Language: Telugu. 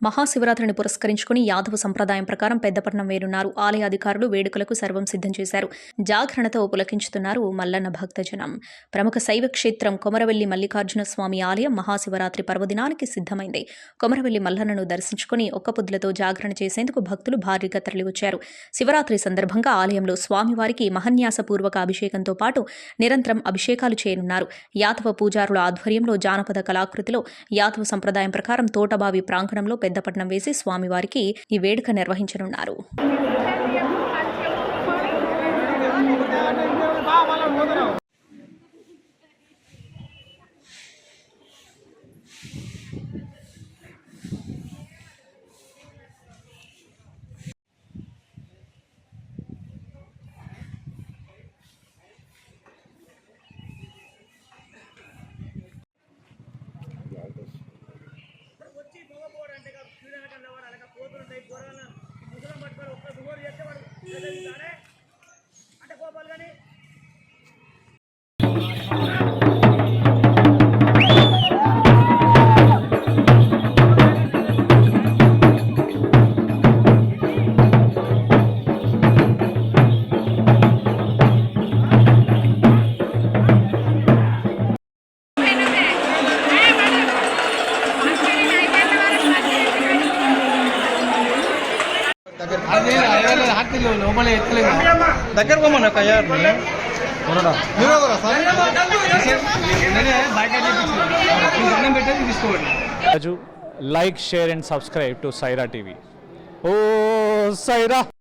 మహాశివరాత్రిని పురస్కరించుకుని యాదవ సంప్రదాయం ప్రకారం పెద్దపట్నం వేరున్నారు. ఆలయ అధికారులు వేడుకలకు సర్వం సిద్ధం చేశారు. జాగరణతో పులకించుతున్నారు మల్లన్న భక్తజనం. ప్రముఖ శైవ క్షేత్రం కొమరవెల్లి మల్లికార్జున స్వామి ఆలయం మహాశివరాత్రి పర్వదినానికి సిద్ధమైంది. కొమరవెల్లి మల్లన్నను దర్శించుకుని ఒక్కపొద్దులతో జాగరణ చేసేందుకు భక్తులు భారీగా తరలివచ్చారు. శివరాత్రి సందర్భంగా ఆలయంలో స్వామివారికి మహన్యాసపూర్వక అభిషేకంతో పాటు నిరంతరం అభిషేకాలు చేయనున్నారు. యాదవ పూజారుల ఆధ్వర్యంలో జానపద కళాకృతిలో యాదవ సంప్రదాయం ప్రకారం తోటబావి ప్రాంగణంలో పెద్దపట్నం వేసి స్వామివారికి ఈ వేడుక నిర్వహించనున్నారు. దగ్గర పోమన్నా like, share and subscribe to Saira TV. Oh, Saira!